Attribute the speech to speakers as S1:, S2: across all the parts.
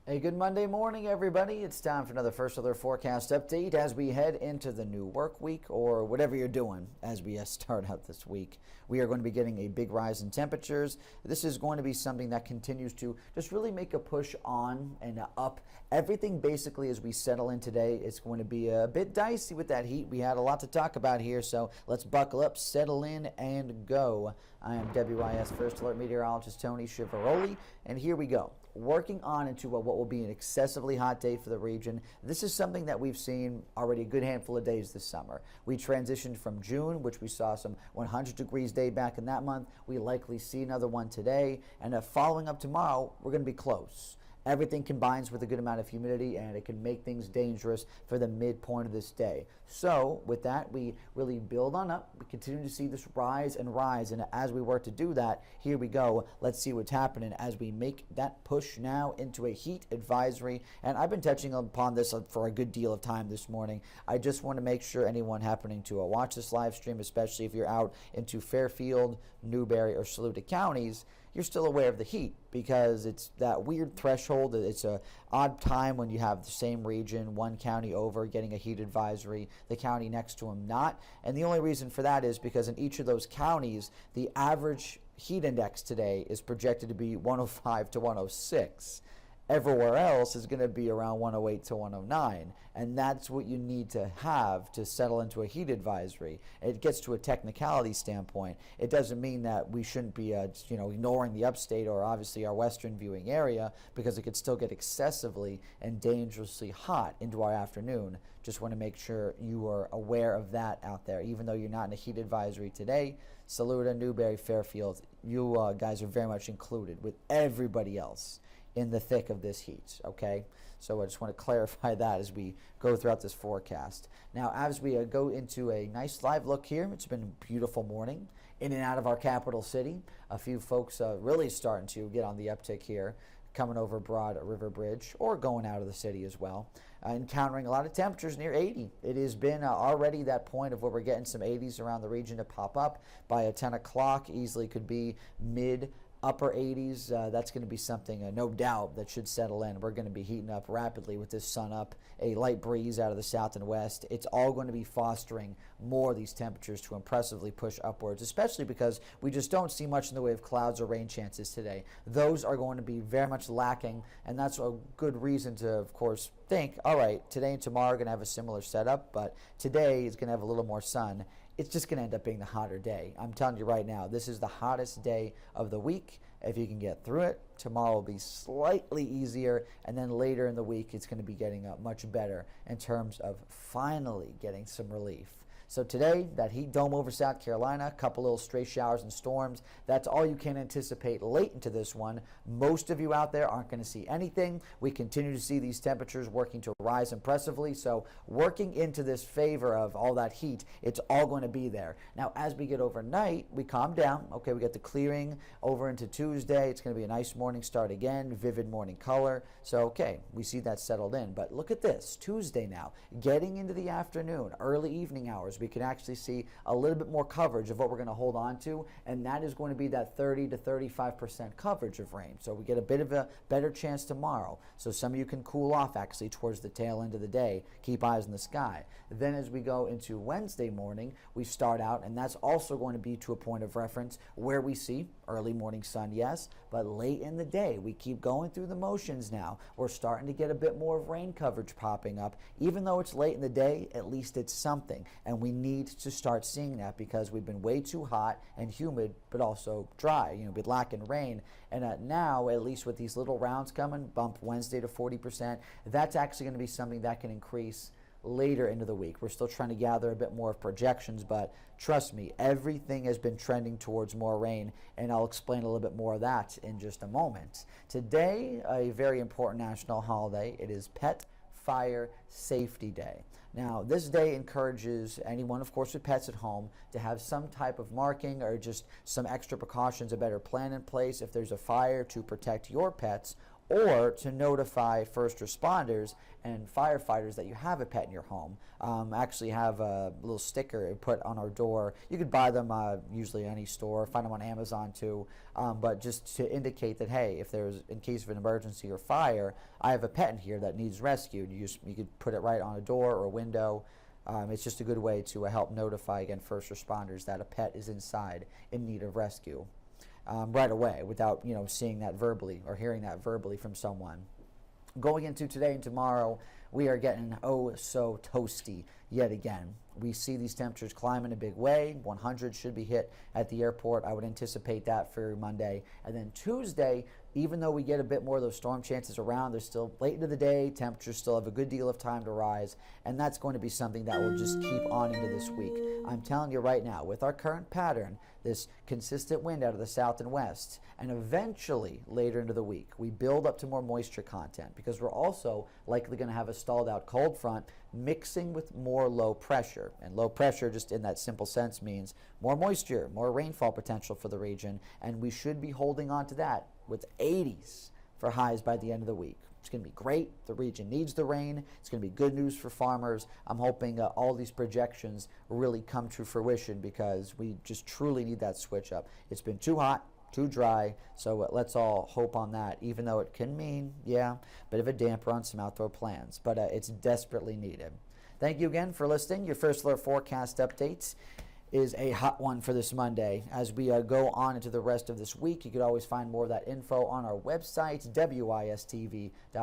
S1: Hey, good Monday morning, everybody. It's time for another First Alert Forecast update as we head into the new work week, or whatever you're doing as we start out this week. We are going to be getting a big rise in temperatures. This is going to be something that continues to just really make a push on and up. Everything basically as we settle in today, it's going to be a bit dicey with that heat. We had a lot to talk about here, so let's buckle up, settle in, and go. I am WIS First Alert Meteorologist Tony Chivaroli, and here we go. Working on into what will be an excessively hot day for the region. This is something that we've seen already a good handful of days this summer. We transitioned from June, which we saw some 100 degrees day back in that month. We likely see another one today, and following up tomorrow, we're going to be close. Everything combines with a good amount of humidity, and it can make things dangerous for the midpoint of this day. So with that, we really build on up. We continue to see this rise and rise, and as we work to do that, here we go. Let's see what's happening as we make that push now into a heat advisory. And I've been touching upon this for a good deal of time this morning. I just want to make sure anyone happening to watch this live stream, especially if you're out into Fairfield, Newberry, or Saluda counties, you're still aware of the heat, because it's that weird threshold. It's a odd time when you have the same region, one county over getting a heat advisory, the county next to them not. And the only reason for that is because in each of those counties, the average heat index today is projected to be 105 to 106. Everywhere else is going to be around 108 to 109, and that's what you need to have to settle into a heat advisory. It gets to a technicality standpoint. It doesn't mean that we shouldn't be ignoring the upstate or obviously our western viewing area, because it could still get excessively and dangerously hot into our afternoon. Just want to make sure you are aware of that out there. Even though you're not in a heat advisory today, Saluda, Newberry, Fairfield, you guys are very much included with everybody else in the thick of this heat, okay? So I just want to clarify that as we go throughout this forecast. Now, as we go into a nice live look here, it's been a beautiful morning in and out of our capital city. A few folks really starting to get on the uptick here, coming over Broad River Bridge or going out of the city as well, encountering a lot of temperatures near 80. It has been already that point of where we're getting some 80s around the region to pop up by 10 o'clock. Easily could be mid upper 80s. That's going to be something, no doubt, that should settle in. We're going to be heating up rapidly with this sun up, a light breeze out of the south and west. It's all going to be fostering more of these temperatures to impressively push upwards, especially because we just don't see much in the way of clouds or rain chances today. Those are going to be very much lacking, and that's a good reason to, of course, think, all right, today and tomorrow are going to have a similar setup, but today is going to have a little more sun. It's just going to end up being the hotter day. I'm telling you right now, this is the hottest day of the week. If you can get through it, tomorrow will be slightly easier, and then later in the week, it's going to be getting much better in terms of finally getting some relief. So today, that heat dome over South Carolina, a couple little stray showers and storms. That's all you can anticipate late into this one. Most of you out there aren't going to see anything. We continue to see these temperatures working to rise impressively. So working into this favor of all that heat, it's all going to be there. Now, as we get overnight, we calm down. Okay, we get the clearing over into Tuesday. It's going to be a nice morning start again, vivid morning color. So, okay, we see that settled in. But look at this, Tuesday now, getting into the afternoon, early evening hours, we can actually see a little bit more coverage of what we're going to hold on to, and that is going to be that 30 to 35% coverage of rain. So we get a bit of a better chance tomorrow. So some of you can cool off actually towards the tail end of the day. Keep eyes in the sky. Then as we go into Wednesday morning, we start out, and that's also going to be to a point of reference where we see early morning sun, yes, but late in the day, we keep going through the motions now. We're starting to get a bit more of rain coverage popping up. Even though it's late in the day, at least it's something, and we need to start seeing that because we've been way too hot and humid, but also dry, been lacking rain. And now, at least with these little rounds coming, bump Wednesday to 40%, that's actually going to be something that can increase later into the week. We're still trying to gather a bit more of projections, but trust me, everything has been trending towards more rain, and I'll explain a little bit more of that in just a moment. Today, a very important national holiday. It is Pet Fire Safety Day. Now, this day encourages anyone, of course, with pets at home to have some type of marking or just some extra precautions, a better plan in place if there's a fire to protect your pets or to notify first responders and firefighters that you have a pet in your home. Actually have a little sticker put on our door. You could buy them usually any store, find them on Amazon too, but just to indicate that, hey, if there's, in case of an emergency or fire, I have a pet in here that needs rescued. You could put it right on a door or a window. It's just a good way to help notify, again, first responders that a pet is inside in need of rescue right away, without seeing that verbally or hearing that verbally from someone. Going into today and tomorrow, we are getting oh so toasty yet again. We see these temperatures climb in a big way. 100 should be hit at the airport. I would anticipate that for Monday. And then Tuesday, even though we get a bit more of those storm chances around, they're still late into the day. Temperatures still have a good deal of time to rise. And that's going to be something that will just keep on into this week. I'm telling you right now, with our current pattern, this consistent wind out of the south and west, and eventually later into the week, we build up to more moisture content because we're also likely going to have a stalled out cold front mixing with more low pressure. And low pressure, just in that simple sense, means more moisture, more rainfall potential for the region, and we should be holding on to that with 80s for highs by the end of the week. It's going to be great. The region needs the rain. It's going to be good news for farmers. I'm hoping all these projections really come to fruition because we just truly need that switch up. It's been too hot, too dry, so let's all hope on that, even though it can mean, yeah, a bit of a damper on some outdoor plans, but it's desperately needed. Thank you again for listening. Your First Alert Forecast updates is a hot one for this Monday. As we go on into the rest of this week, you could always find more of that info on our website,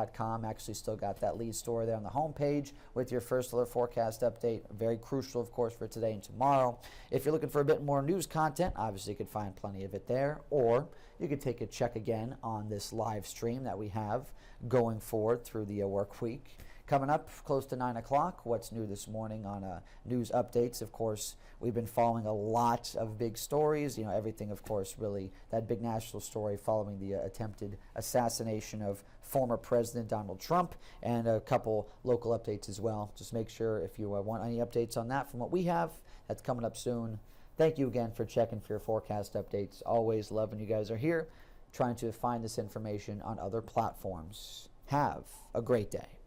S1: wistv.com. Actually still got that lead story there on the homepage with your First Alert Forecast update. Very crucial, of course, for today and tomorrow. If you're looking for a bit more news content, obviously you could find plenty of it there, or you could take a check again on this live stream that we have going forward through the work week. Coming up close to 9 o'clock, what's new this morning on news updates. Of course, we've been following a lot of big stories. Everything, of course, really that big national story following the attempted assassination of former President Donald Trump, and a couple local updates as well. Just make sure if you want any updates on that from what we have, that's coming up soon. Thank you again for checking for your forecast updates. Always love when you guys are here, trying to find this information on other platforms. Have a great day.